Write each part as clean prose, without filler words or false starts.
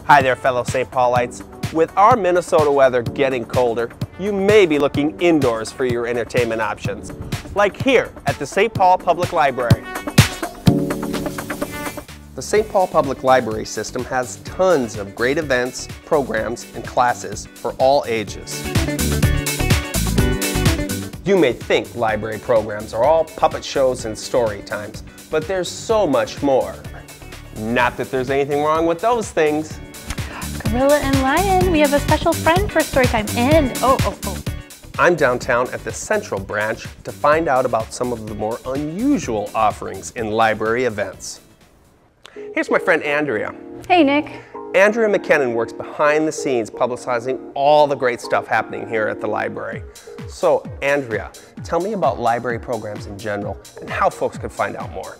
Hi there, fellow St. Paulites. With our Minnesota weather getting colder, you may be looking indoors for your entertainment options, like here at the St. Paul Public Library. The St. Paul Public Library system has tons of great events, programs, and classes for all ages. You may think library programs are all puppet shows and story times, but there's so much more. Not that there's anything wrong with those things. Gorilla and Lion, we have a special friend for Storytime, and I'm downtown at the Central Branch to find out about some of the more unusual offerings in library events. Here's my friend Andrea. Hey Nick. Andrea McKinnon works behind the scenes publicizing all the great stuff happening here at the library. So Andrea, tell me about library programs in general and how folks can find out more.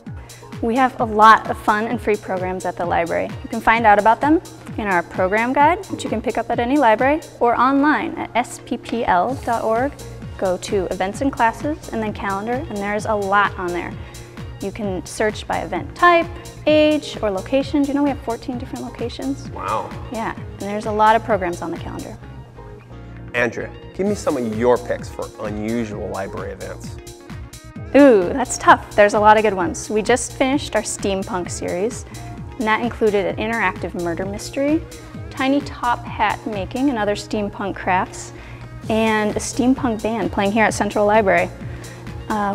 We have a lot of fun and free programs at the library. You can find out about them in our program guide, which you can pick up at any library, or online at sppl.org. Go to events and classes and then calendar, and there's a lot on there. You can search by event type, age, or location. Do you know we have 14 different locations? Wow. Yeah, and there's a lot of programs on the calendar. Andrea, give me some of your picks for unusual library events. Ooh, that's tough. There's a lot of good ones. We just finished our steampunk series, and that included an interactive murder mystery, tiny top hat making and other steampunk crafts, and a steampunk band playing here at Central Library.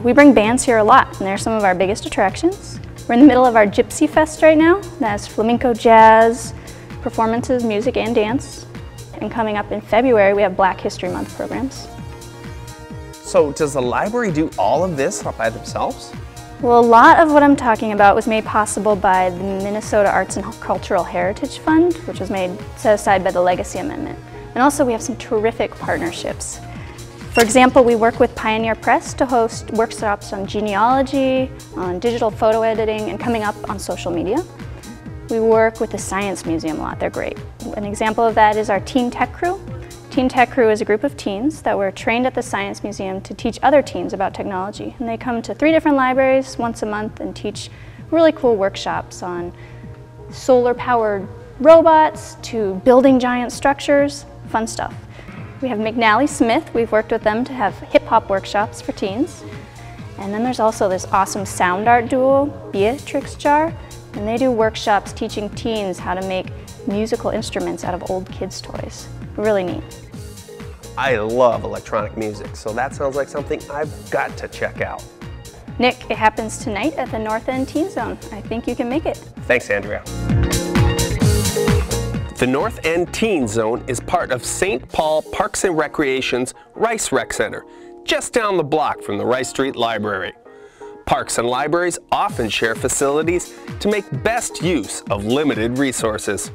We bring bands here a lot, and they're some of our biggest attractions. We're in the middle of our Gypsy Fest right now. That's flamenco jazz, performances, music, and dance. And coming up in February, we have Black History Month programs. So does the library do all of this by themselves? Well, a lot of what I'm talking about was made possible by the Minnesota Arts and Cultural Heritage Fund, which was set aside by the Legacy Amendment. And also we have some terrific partnerships. For example, we work with Pioneer Press to host workshops on genealogy, on digital photo editing, and coming up on social media. We work with the Science Museum a lot, they're great. An example of that is our Teen Tech Crew. Teen Tech Crew is a group of teens that were trained at the Science Museum to teach other teens about technology. And they come to 3 different libraries once a month and teach really cool workshops on solar-powered robots to building giant structures, fun stuff. We have McNally Smith. We've worked with them to have hip-hop workshops for teens. And then there's also this awesome sound art duo, Beatrix JAR, and they do workshops teaching teens how to make musical instruments out of old kids' toys. Really neat. I love electronic music, so that sounds like something I've got to check out. Nick, it happens tonight at the North End Teen Zone. I think you can make it. Thanks, Andrea. The North End Teen Zone is part of St. Paul Parks and Recreation's Rice Rec Center, just down the block from the Rice Street Library. Parks and libraries often share facilities to make best use of limited resources.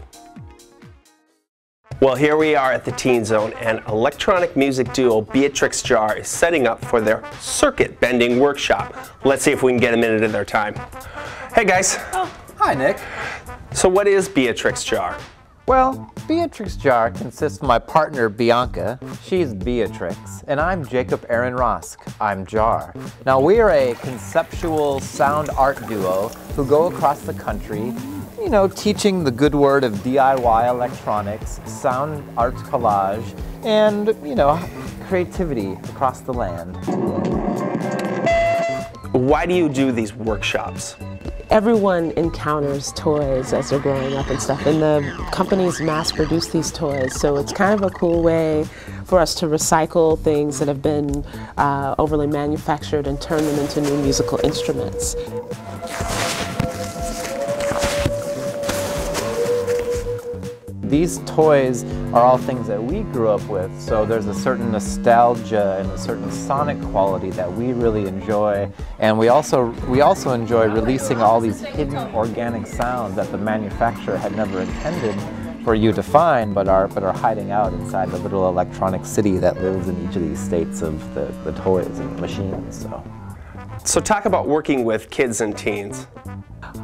Well, here we are at the Teen Zone, and electronic music duo Beatrix JAR is setting up for their circuit bending workshop. Let's see if we can get a minute of their time. Hey guys. Oh, hi Nick. So what is Beatrix JAR? Well, Beatrix JAR consists of my partner Bianca, she's Beatrix, and I'm Jacob Aaron Rosk, I'm JAR. Now we are a conceptual sound art duo who go across the country, you know, teaching the good word of DIY electronics, sound art collage, and, you know, creativity across the land. Why do you do these workshops? Everyone encounters toys as they're growing up and stuff, and the companies mass produce these toys, so it's kind of a cool way for us to recycle things that have been overly manufactured and turn them into new musical instruments. These toys are all things that we grew up with, so there's a certain nostalgia and a certain sonic quality that we really enjoy, and we also enjoy releasing all these hidden organic sounds that the manufacturer had never intended for you to find, but are hiding out inside the little electronic city that lives in each of these states of the toys and the machines. So talk about working with kids and teens.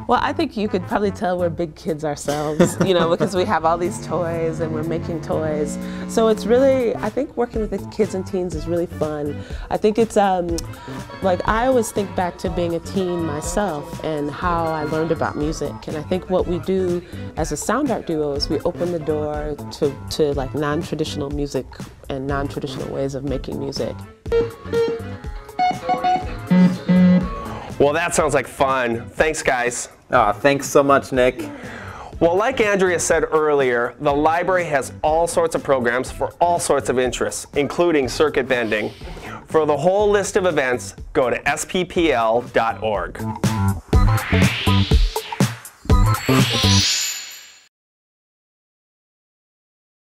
Well, I think you could probably tell we're big kids ourselves, you know, because we have all these toys and we're making toys. So it's really, I think working with the kids and teens is really fun. I think it's, like I always think back to being a teen myself and how I learned about music. And I think what we do as a sound art duo is we open the door to like non-traditional music and non-traditional ways of making music. Well, that sounds like fun. Thanks, guys. Oh, thanks so much, Nick. Well, like Andrea said earlier, the library has all sorts of programs for all sorts of interests, including circuit bending. For the whole list of events, go to sppl.org.